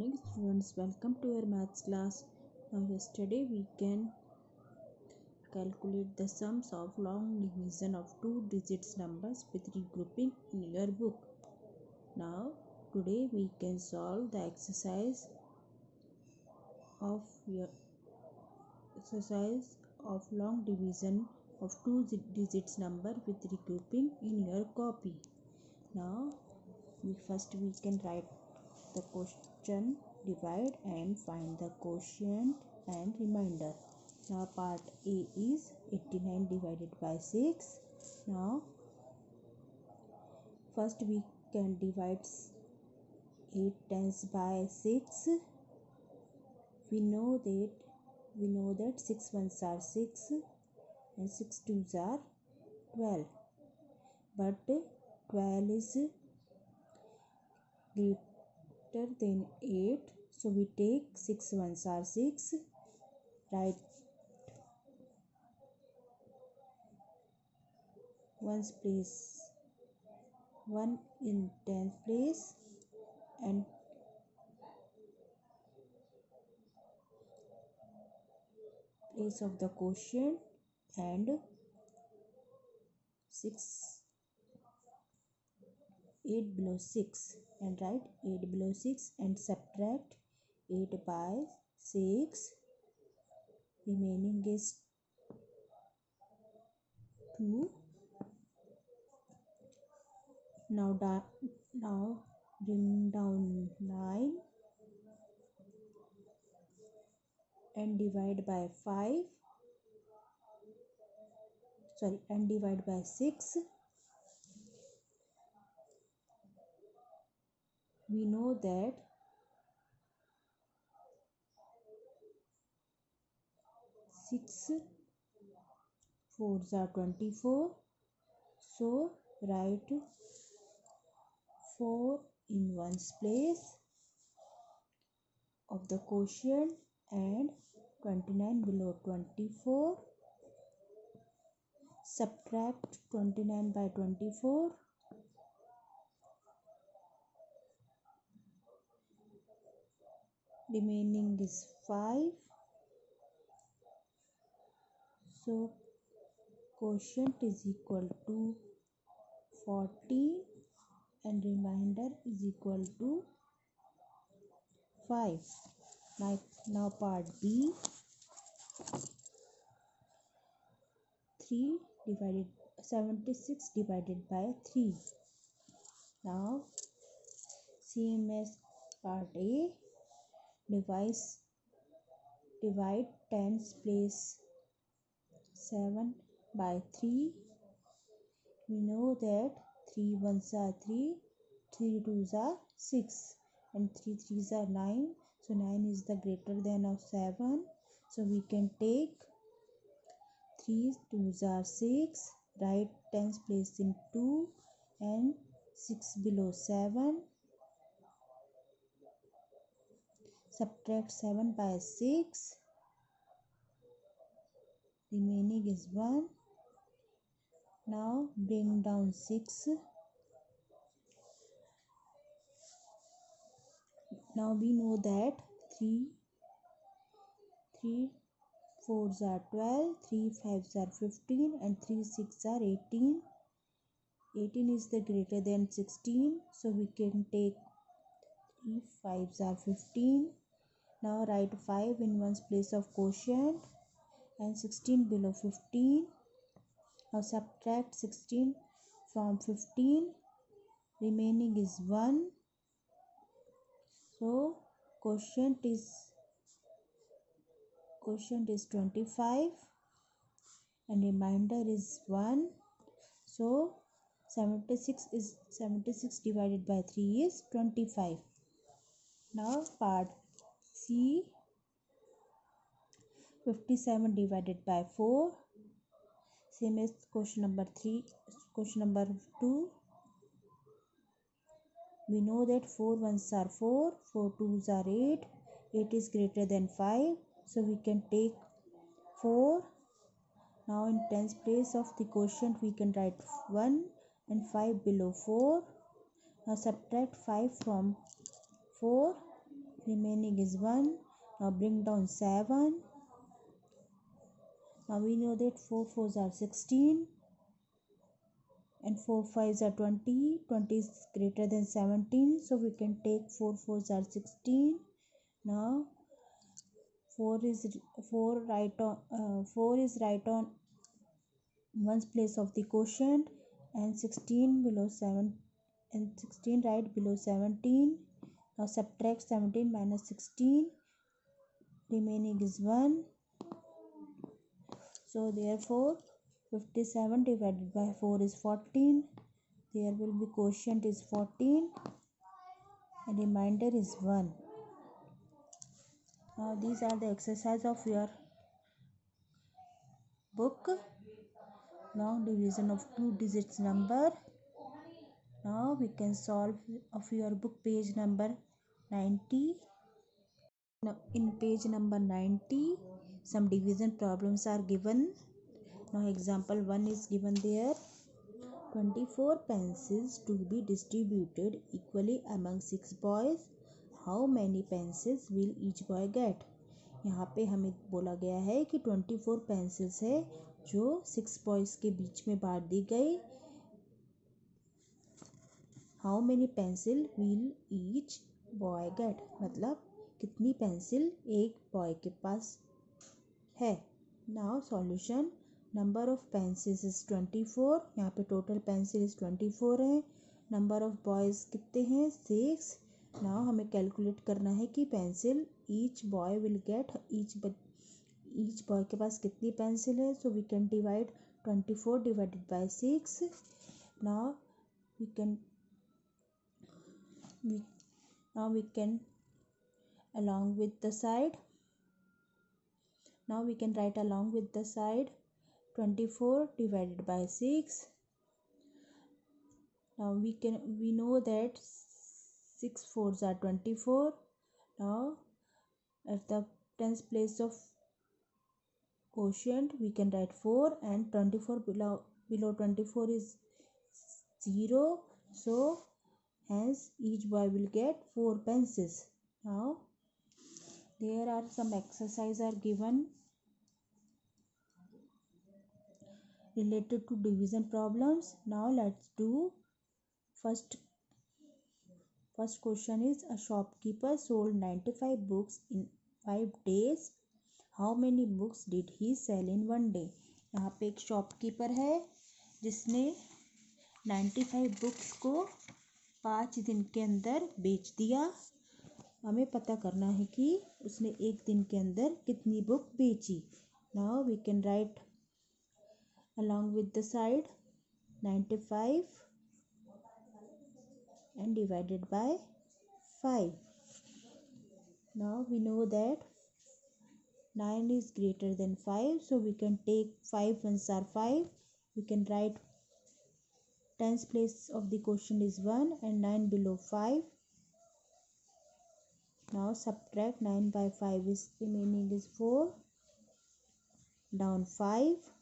Morning students, welcome to our maths class. Now yesterday we can calculate the sums of long division of two digits numbers with regrouping in your book. Now today we can solve the of your exercise of long division of two digits number with regrouping in your copy. Now we can write the question, divide and find the quotient and remainder. Now part A is 89 divided by 6. Now first we can divide 8 tens by 6. We know that 6 ones are 6 and 6 twos are 12. But 12 is greater than 8, so we take 6 ones are 6, write ones place 1 in tenth place and place of the quotient and 6 8 below 6 and write 8 below 6 and subtract 8 by 6. Remaining is 2. Now bring down 9 and divide by 6. We know that 6 fours are 24, so write 4 in ones place of the quotient and 29 below 24. Subtract 29 by 24. Remaining is 5. So quotient is equal to 14 and remainder is equal to 5. Now part B, 76 divided by 3. Now same as part A, divide tens place 7 by 3. We know that 3 ones are 3, 3 twos are 6 and 3 threes are 9. So 9 is the greater than of 7. So we can take 3 twos are 6, write tens place in 2 and 6 below 7. Subtract 7 by 6. Remaining is 1. Now bring down 6. Now we know that 3 fours are 12, 3 fives are 15 and 3 six are 18. 18 is the greater than 16, so we can take 3 fives are 15. Now write 5 in ones place of quotient and 16 below 15. Now subtract 16 from 15. Remaining is 1. So quotient is 25 and remainder is 1. So 76 divided by 3 is 25. Now part C, 57 divided by 4. Same as question number 2. We know that 4 ones are 4, 4 twos are 8, 8 is greater than 5. So we can take 4. Now in tens place of the quotient we can write 1 and 5 below 4. Now subtract 5 from 4. remaining is 1. Now bring down 7. Now we know that 4 4s are 16 and 4 5s are 20. 20 is greater than 17, so we can take 4 4s are 16. Now 4 is 4 right on one's place of the quotient, and 16 below 7 and 16 right below 17. Now subtract 17 minus 16, remaining is 1. So therefore 57 divided by 4 is 14. There will be quotient is 14 and remainder is 1. Now these are the exercise of your book, long division of 2 digits number. Now we can solve of your book page number 90. Now in page number 90 some division problems are given. Now example 1 is given there. 24 pencils to be distributed equally among 6 boys. How many pencils will each boy get? यहाँ पे हमें बोला गया है कि 24 pencils है जो 6 boys के बीच में बांट दी गई. How many pencil will each boy get, मतलब कितनी पेंसिल एक बॉय के पास है. Now solution. Number of pencils is 24. यहाँ पे टोटल पेंसिल इज 24 है. नंबर ऑफ बॉयज़ कितने हैं? 6. नाउ हमें कैलकुलेट करना है कि pencil each boy will get, each boy के पास कितनी पेंसिल है. So we can divide 24 divided by 6. Now we can along with the side. Now we can write along with the side 24 divided by 6. Now we know that 6 4s are 24. Now at the tens place of quotient we can write 4, and 24 below 24 is 0. So hence each boy will get 4 pencils. Now there are some exercise are given related to division problems. Now let's do first question is a shopkeeper sold 95 books in 5 days. How many books did he sell in 1 day? यहाँ पे एक shopkeeper है जिसने 95 books को 5 दिन के अंदर बेच दिया. हमें पता करना है कि उसने एक दिन के अंदर कितनी बुक बेची. Now we can write along with the side 95 and divided by 5. Now we know that 9 is greater than 5, so we can take 5 ones are 5. We can write tens place of the quotient is 1 and 9 below 5. Now subtract 9 by 5 is remaining is 4, down 5.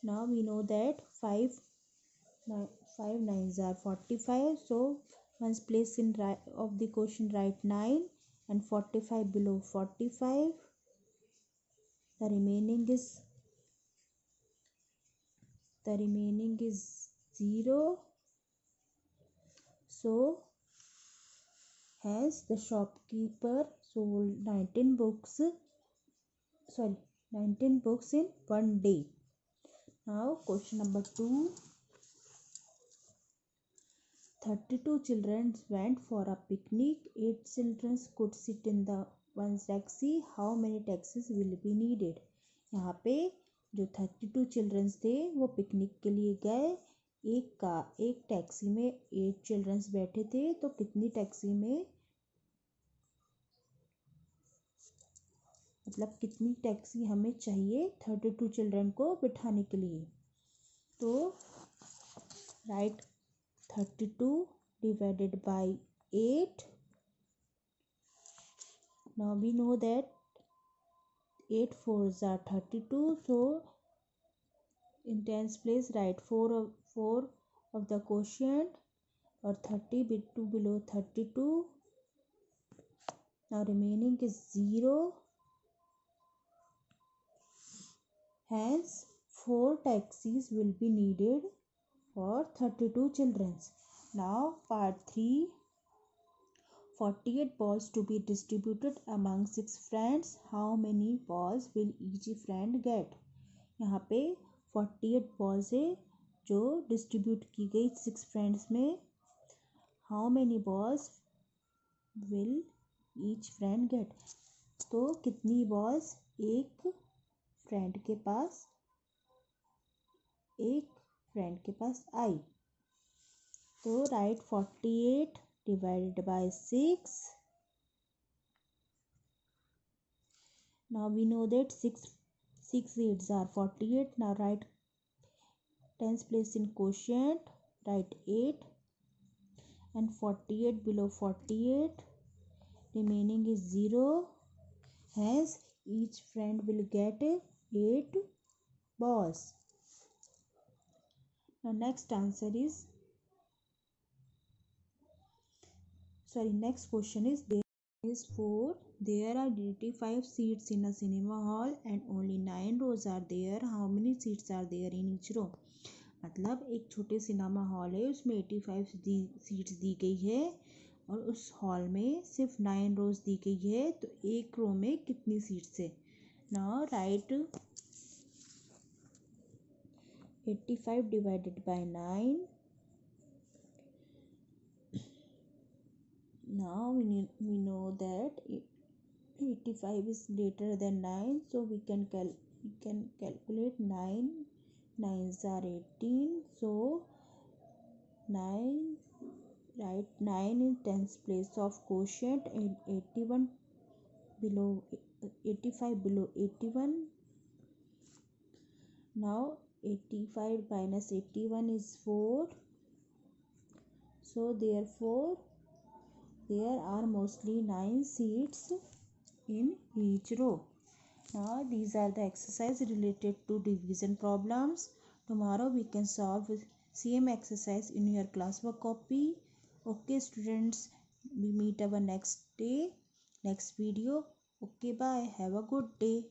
Now we know that 5 nines are 45, so one's place in right of the quotient write 9 and 45 below 45. The remaining is 0. So hence the shopkeeper sold 19 books in 1 day. Now question number 2. 32 children went for a picnic. 8 children could sit in the one taxi. How many taxis will be needed? यहाँ पे जो 32 children's थे वो picnic के लिए गए. एक taxi में 8 चिल्ड्रंस बैठे थे, तो कितनी टैक्सी में, मतलब कितनी टैक्सी हमें चाहिए 32 चिल्ड्रन को बिठाने के लिए. तो right 32 divided by 8. Now we know that 8 4s are 32, so in tens place write 4 of the quotient or 32 below 32. Now remaining is 0. Hence 4 taxis will be needed for 32 children. Now part 3. 48 balls to be distributed among 6 friends. How many balls will each friend get? यहाँ पे 48 balls है जो distribute की गई 6 friends में. How many balls will each friend get? तो कितनी balls एक friend के पास आई. तो write 48 divided by 6. Now we know that 6 8s are 48. Now write tens place in quotient. Write 8 and 48 below 48. Remaining is 0. Hence each friend will get 8 balls. Now next question is there is 4. There are 85 seats in a cinema hall and only 9 rows are there. How many seats are there in each row? मतलब एक छोटे cinema hall है उसमें 85 seats दी गई है और उस hall में सिर्फ 9 रोज दी गई है. तो एक रो में कितनी सीट्स है? Now right 85 divided by 9. Now we know that 85 is greater than 9, so we can calculate 9 9s are 18. So 9, write 9 in tens place of quotient and 85 below 81. Now 85 minus 81 is 4. So therefore there are mostly 9 seats in each row. Now these are the exercises related to division problems. Tomorrow we can solve same exercise in your classwork copy. Okay students, we meet our next day, next video. Okay, bye. Have a good day.